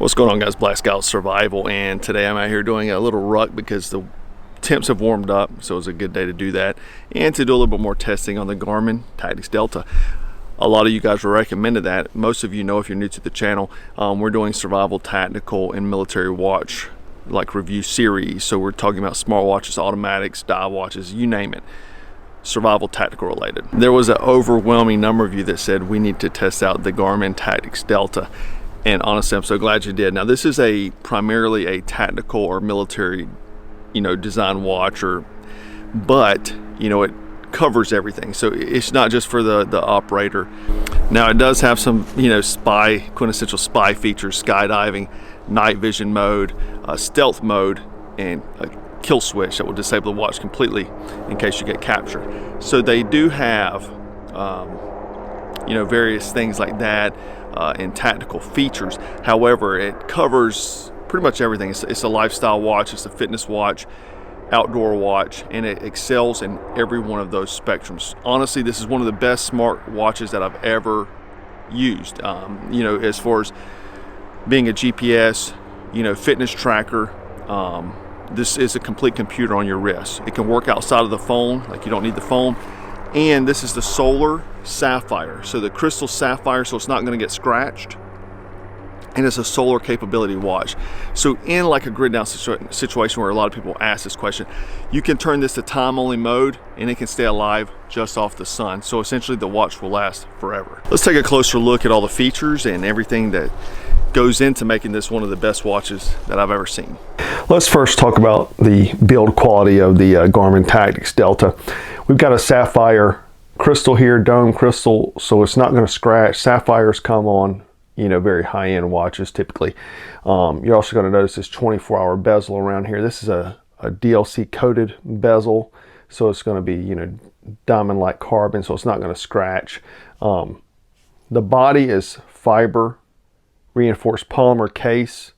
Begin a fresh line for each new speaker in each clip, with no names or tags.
What's going on, guys? Black Scout Survival, and today I'm out here doing a little ruck because the temps have warmed up, so it's a good day to do that and to do a little bit more testing on the Garmin Tactix Delta. A lot of you guys recommended that. Most of you know, if you're new to the channel, we're doing survival, tactical, and military watch like review series. So we're talking about smartwatches, automatics, dive watches, you name it, survival, tactical related. There was an overwhelming number of you that said we need to test out the Garmin Tactix Delta. And honestly, I'm so glad you did. Now, this is primarily a tactical or military, design watch, but it covers everything. So it's not just for the operator. Now, it does have some, quintessential spy features: skydiving, night vision mode, stealth mode, and a kill switch that will disable the watch completely in case you get captured. So they do have, various things like that. And tactical features. However, it covers pretty much everything. It's a lifestyle watch, it's a fitness watch, outdoor watch, and it excels in every one of those spectrums. Honestly, this is one of the best smart watches that I've ever used. As far as being a GPS, fitness tracker, this is a complete computer on your wrist. It can work outside of the phone, like you don't need the phone. And this is the solar sapphire, so the crystal sapphire, so it's not going to get scratched, and it's a solar capability watch. So in like a grid down situation where a lot of people ask this question, you can turn this to time only mode and it can stay alive just off the sun. So essentially the watch will last forever. Let's take a closer look at all the features and everything that goes into making this one of the best watches that I've ever seen.
Let's first talk about the build quality of the Garmin Tactix Delta. We've got a sapphire crystal here, dome crystal, so it's not going to scratch. Sapphires come on, very high-end watches typically. You're also going to notice this 24-hour bezel around here. This is a DLC coated bezel, so it's going to be, diamond-like carbon, so it's not going to scratch. The body is fiber reinforced polymer case.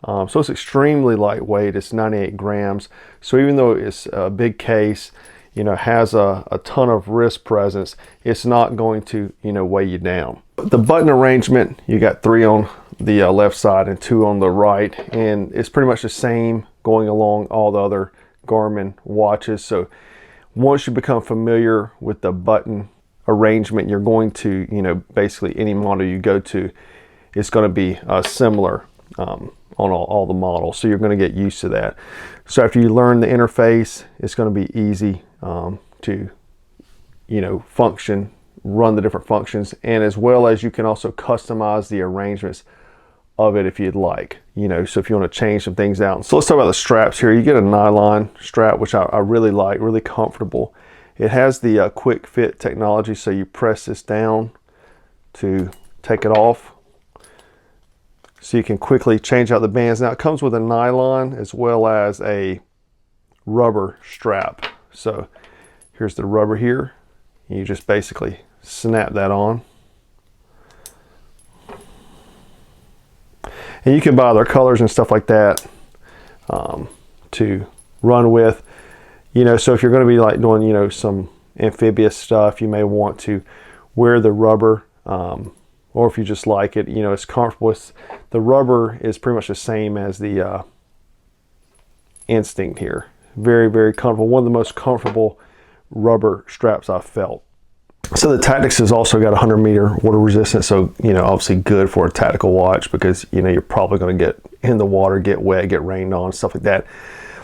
So it's extremely lightweight. It's 98 grams. So even though it's a big case, has a ton of wrist presence, it's not going to, weigh you down. The button arrangement, you got 3 on the left side and 2 on the right, and it's pretty much the same going along all the other Garmin watches. So once you become familiar with the button arrangement, you're going to, basically any model you go to, it's going to be similar on all the models, so you're going to get used to that. So after you learn the interface, it's going to be easy to run the different functions, and as well as you can also customize the arrangements of it if you'd like, so if you want to change some things out. So let's talk about the straps here. You get a nylon strap, which I really like, really comfortable. It has the quick fit technology, so you press this down to take it off, so you can quickly change out the bands. Now it comes with a nylon as well as a rubber strap. So here's the rubber here. You just basically snap that on. And you can buy other colors and stuff like that to run with. So if you're going to be like doing, some amphibious stuff, you may want to wear the rubber. Or if you just like it, it's comfortable. The rubber is pretty much the same as the Instinct here. Very, very comfortable. One of the most comfortable rubber straps I've felt. So the Tactix has also got 100-meter water resistance. So, obviously good for a tactical watch because, you're probably going to get in the water, get wet, get rained on, stuff like that.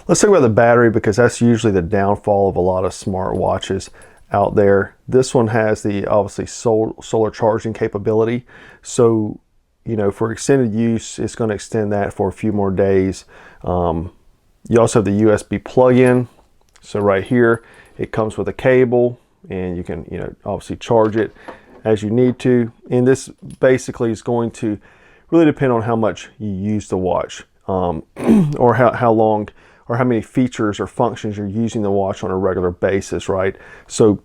Let's talk about the battery because that's usually the downfall of a lot of smart watches out there. This one has the obviously solar charging capability, so for extended use it's going to extend that for a few more days. You also have the USB plug-in, so right here it comes with a cable and you can obviously charge it as you need to, and this basically is going to really depend on how much you use the watch, or how long or how many features or functions you're using the watch on a regular basis, right? So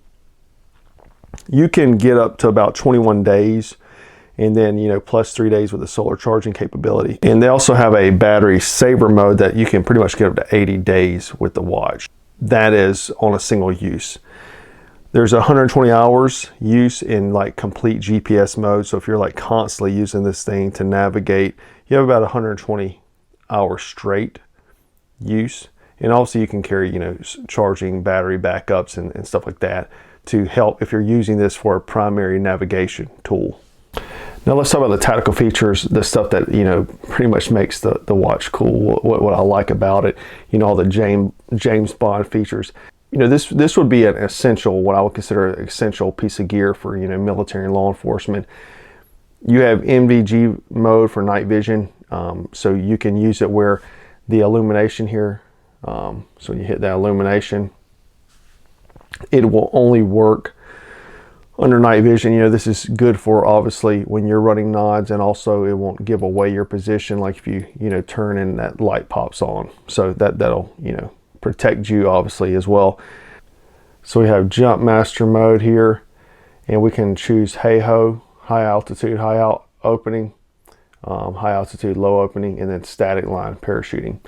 you can get up to about 21 days and then, plus 3 days with the solar charging capability. And they also have a battery saver mode that you can pretty much get up to 80 days with the watch. That is on a single use. There's 120 hours use in like complete GPS mode. So if you're like constantly using this thing to navigate, you have about 120 hours straight use. And also you can carry, you know, charging battery backups and stuff like that to help if you're using this for a primary navigation tool. Now let's talk about the tactical features, the stuff that, you know, pretty much makes the watch cool, what I like about it, you know, all the James Bond features. You know, this would be an essential, what I would consider an essential piece of gear for, you know, military and law enforcement. You have NVG mode for night vision, so you can use it where the illumination here, so when you hit that illumination, it will only work under night vision. You know, this is good for obviously when you're running nods, and also it won't give away your position like if you know, turn and that light pops on. So that'll, you know, protect you obviously as well. So we have jump master mode here, and we can choose hey-ho, high altitude, high opening, high altitude, low opening, and then static line parachuting.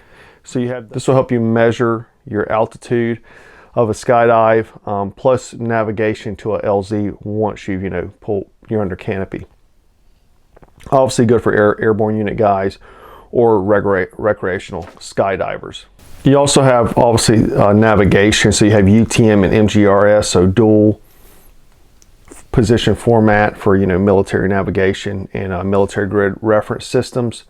So you have, this will help you measure your altitude of a skydive, plus navigation to a LZ once you've, you know, you're under canopy. Obviously good for airborne unit guys or recreational skydivers. You also have obviously navigation, so you have UTM and MGRS, so dual position format for, you know, military navigation and military grid reference systems.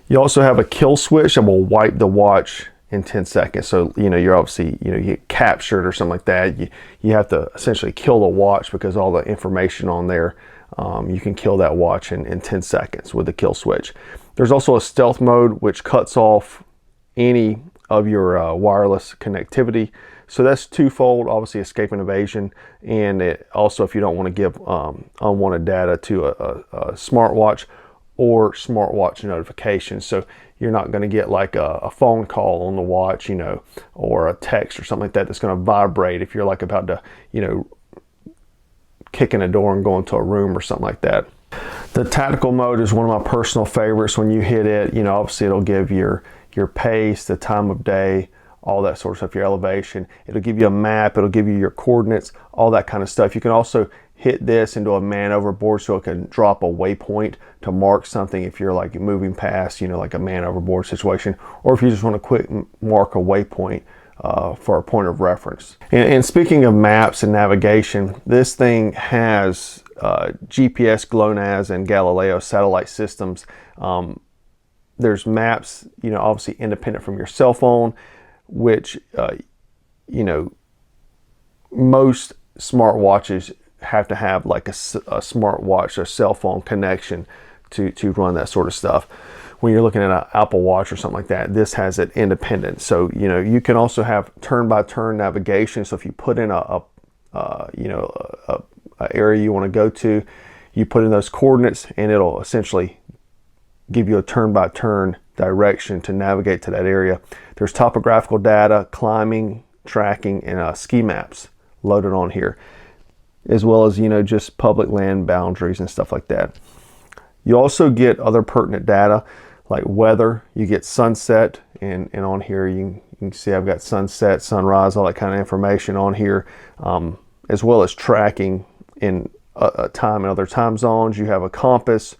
You also have a kill switch that will wipe the watch in 10 seconds. So, you know, you're obviously, you know, you get captured or something like that. You have to essentially kill the watch because all the information on there, you can kill that watch in 10 seconds with the kill switch. There's also a stealth mode which cuts off any of your wireless connectivity. So that's twofold, obviously escape and evasion, and it also if you don't want to give unwanted data to a smartwatch or smartwatch notifications. So you're not going to get like a phone call on the watch, you know, or a text or something like that that's going to vibrate if you're like about to, you know, kick in a door and go into a room or something like that. The tactical mode is one of my personal favorites. When you hit it, you know, obviously it'll give your pace, the time of day, all that sort of stuff, your elevation. It'll give you a map, it'll give you your coordinates, all that kind of stuff. You can also hit this into a man overboard, so it can drop a waypoint to mark something if you're like moving past, you know, like a man overboard situation, or if you just want to quick mark a waypoint for a point of reference. And speaking of maps and navigation, this thing has GPS, GLONASS, and Galileo satellite systems. There's maps, you know, obviously independent from your cell phone, which, you know, most smartwatches have to have like a smartwatch or cell phone connection to run that sort of stuff. When you're looking at an Apple Watch or something like that, this has it independent. So, you know, you can also have turn-by-turn navigation. So if you put in a area you want to go to, you put in those coordinates and it'll essentially give you a turn-by-turn direction to navigate to that area. There's topographical data, climbing, tracking, and ski maps loaded on here, as well as, you know, just public land boundaries and stuff like that. You also get other pertinent data like weather. You get sunset, and on here you can see I've got sunset, sunrise, all that kind of information on here, as well as tracking in time and other time zones. You have a compass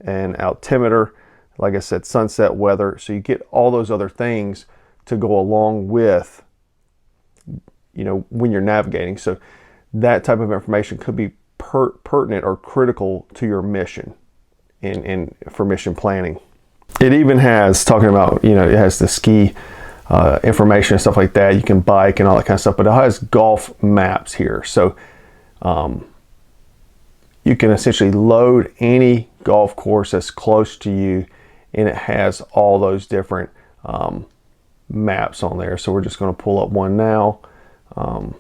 and altimeter, like I said, sunset, weather. So you get all those other things to go along with, you know, when you're navigating. So that type of information could be pertinent or critical to your mission and for mission planning. It even has, talking about, you know, it has the ski information and stuff like that. You can bike and all that kind of stuff, but it has golf maps here. So you can essentially load any golf course that's close to you, and it has all those different maps on there. So we're just going to pull up one now, and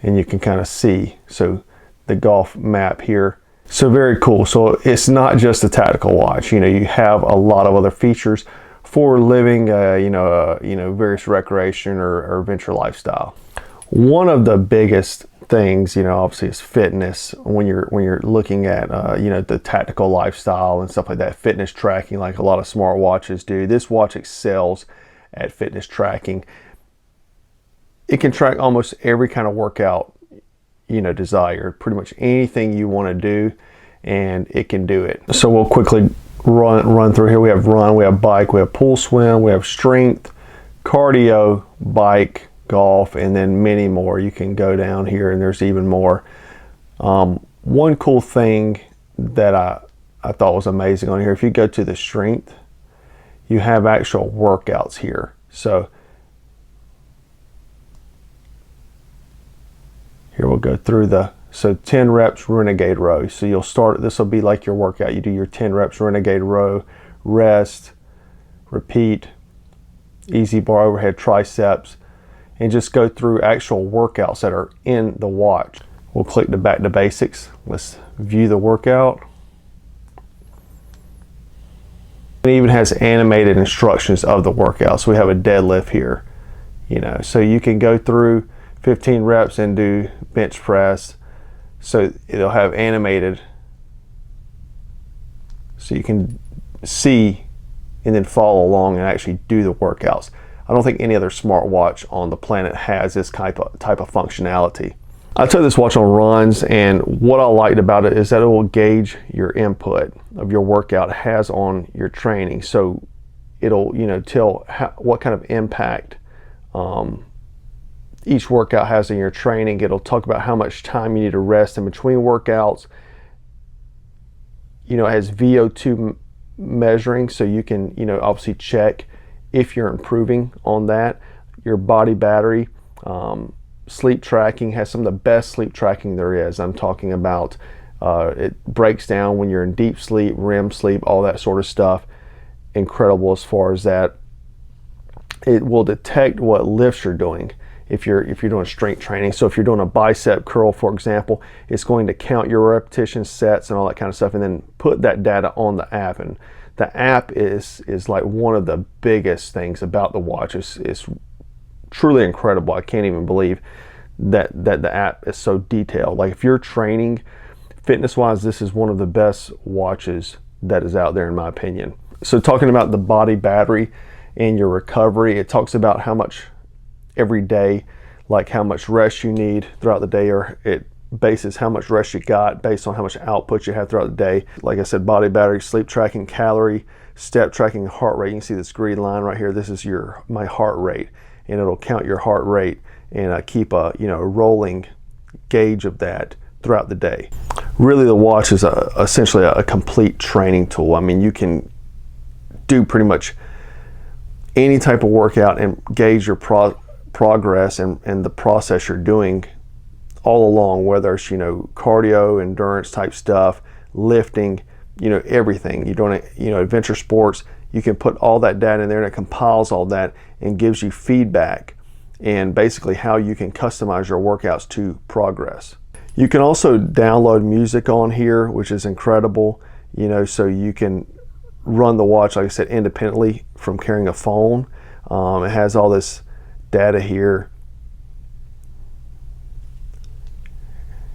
you can kind of see, so the golf map here. So very cool. So it's not just a tactical watch. You know, you have a lot of other features for living, various recreation or adventure lifestyle. One of the biggest things, you know, obviously is fitness. When you're looking at, the tactical lifestyle and stuff like that, fitness tracking, like a lot of smart watches do. This watch excels at fitness tracking. it can track almost every kind of workout desired. Pretty much anything you want to do, and it can do it. So we'll quickly run through here. We have run, we have bike, we have pool swim, we have strength, cardio, bike, golf, and then many more. You can go down here and there's even more. One cool thing that I thought was amazing on here, if you go to the strength, you have actual workouts here. So here we'll go through 10 reps renegade row. So you'll start, this will be like your workout. You do your 10 reps renegade row, rest, repeat, easy bar overhead triceps, and just go through actual workouts that are in the watch. We'll click to back to basics. Let's view the workout. It even has animated instructions of the workout. So we have a deadlift here, so you can go through 15 reps and do bench press. So it'll have animated, so you can see and then follow along and actually do the workouts. I don't think any other smartwatch on the planet has this type of functionality. I took this watch on runs, and what I liked about it is that it will gauge your input of your workout has on your training. So it'll tell what kind of impact each workout has in your training. It'll talk about how much time you need to rest in between workouts. It has VO2 measuring, so you can obviously check if you're improving on that. Your body battery, sleep tracking, has some of the best sleep tracking there is. I'm talking about it breaks down when you're in deep sleep, REM sleep, all that sort of stuff. Incredible as far as that. It will detect what lifts you're doing if you're doing strength training. So if you're doing a bicep curl, for example, it's going to count your repetitions, sets, and all that kind of stuff, and then put that data on the app. And the app is like one of the biggest things about the watch. It's truly incredible. I can't even believe that the app is so detailed. Like if you're training fitness wise, this is one of the best watches that is out there in my opinion. So talking about the body battery and your recovery, it talks about how much every day, like how much rest you need throughout the day, or it bases how much rest you got based on how much output you have throughout the day. Like I said, body battery, sleep tracking, calorie, step tracking, heart rate. You can see this green line right here. This is my heart rate, and it'll count your heart rate and keep a rolling gauge of that throughout the day. Really, the watch is essentially a complete training tool. I mean, you can do pretty much any type of workout and gauge your progress and the process you're doing all along, whether it's cardio, endurance type stuff, lifting, everything. You're doing adventure sports, you can put all that data in there, and it compiles all that and gives you feedback and basically how you can customize your workouts to progress. You can also download music on here, which is incredible, so you can run the watch, like I said, independently from carrying a phone. It has all this data here.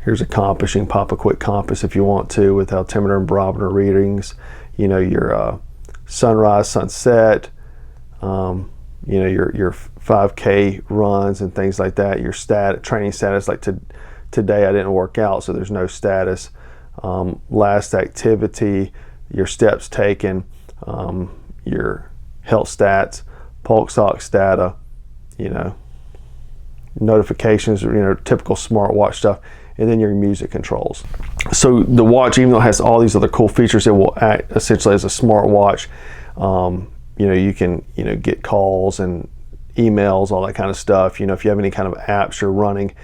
Here's a compass. You can pop a quick compass if you want to with altimeter and barometer readings. Your sunrise, sunset, your 5K runs and things like that. Your training status, like today I didn't work out, so there's no status. Last activity, your steps taken, your health stats, pulse ox data, notifications, typical smartwatch stuff, and then your music controls. So the watch, even though it has all these other cool features, it will act essentially as a smartwatch. You can get calls and emails, all that kind of stuff. If you have any kind of apps you're running,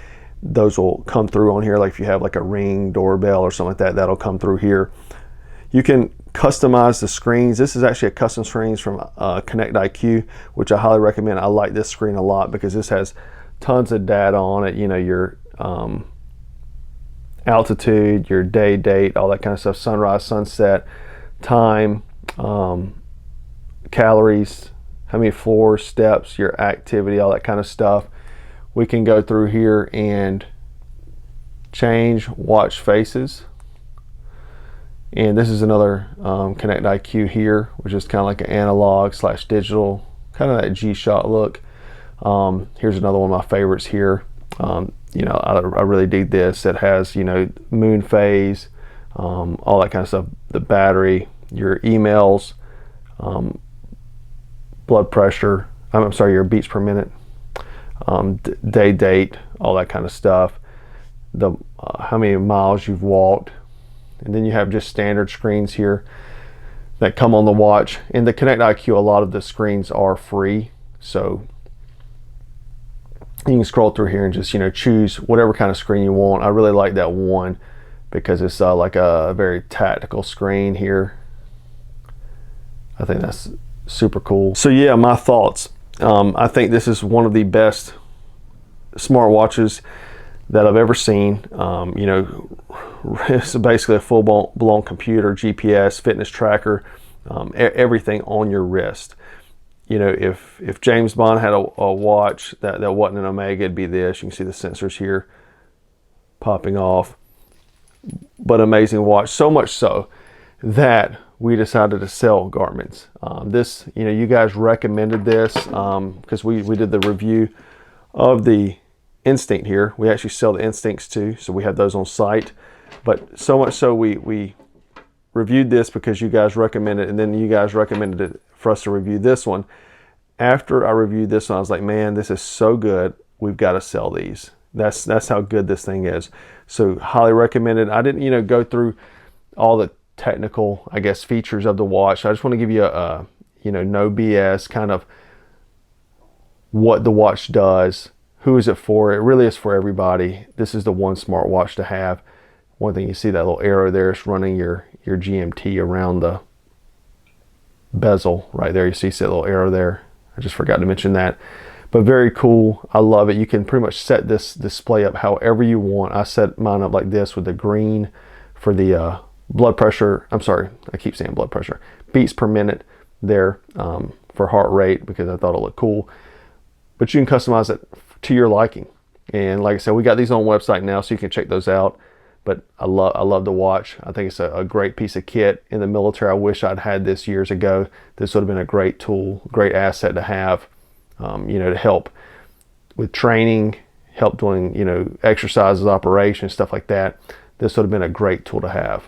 those will come through on here. Like if you have like a Ring doorbell or something like that, that'll come through here. You can customize the screens. This is actually a custom screens from Connect IQ, which I highly recommend. I like this screen a lot because this has tons of data on it. Your altitude, your day, date, all that kind of stuff, sunrise, sunset, time, calories, how many floors, steps, your activity, all that kind of stuff. We can go through here and change watch faces. And this is another Connect IQ here, which is kind of like an analog / digital, kind of that G-Shock look. Here's another one of my favorites here. You know, I really dig this. It has, you know, moon phase, all that kind of stuff. The battery, your emails, blood pressure. I'm sorry, your beats per minute, day, date, all that kind of stuff. The how many miles you've walked, and then you have just standard screens here that come on the watch. In the Connect IQ, a lot of the screens are free, so you can scroll through here and just, you know, choose whatever kind of screen you want. I really like that one because it's like a very tactical screen here. I think that's super cool. So yeah, my thoughts. I think this is one of the best smartwatches that I've ever seen. You know, it's basically a full-blown computer, GPS, fitness tracker, everything on your wrist. You know, if James Bond had a watch that wasn't an Omega, it'd be this. You can see the sensors here popping off. But amazing watch, so much so that we decided to sell Garmin's. This, you know, you guys recommended this because we did the review of the Instinct here. We actually sell the Instincts too, so we have those on site. But so much so we reviewed this because you guys recommended it, and then you guys recommended it for us to review this one. After I reviewed this one, I was like, man, this is so good. We've got to sell these. That's how good this thing is. So highly recommended. I didn't, you know, go through all the technical, I guess, features of the watch. I just want to give you a you know, no BS kind of what the watch does. Who is it for? It really is for everybody. This is the one smartwatch to have. One thing, you see that little arrow there, it's running your GMT around the bezel right there. You see that little arrow there. I just forgot to mention that. But very cool. I love it. You can pretty much set this display up however you want. I set mine up like this with the green for the blood pressure. I'm sorry, I keep saying blood pressure. Beats per minute there for heart rate because I thought it looked cool. But you can customize it to your liking. And like I said, we got these on the website now, so you can check those out. But I love the watch. I think it's a great piece of kit. In the military, I wish I'd had this years ago. This would have been a great tool, great asset to have, you know, to help with training, help doing, you know, exercises, operations, stuff like that. This would have been a great tool to have.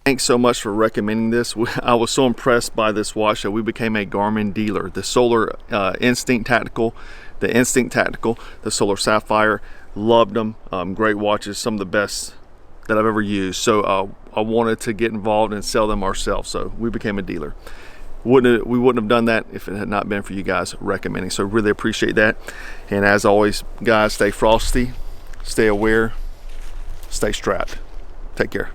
Thanks so much for recommending this. I was so impressed by this watch that we became a Garmin dealer. The Solar Instinct Tactical, the Instinct Tactical, the Solar Sapphire, loved them. Great watches, some of the best that I've ever used. So I wanted to get involved and sell them ourselves. So we became a dealer. We wouldn't have done that if it had not been for you guys recommending. So really appreciate that. And as always, guys, stay frosty, stay aware, stay strapped. Take care.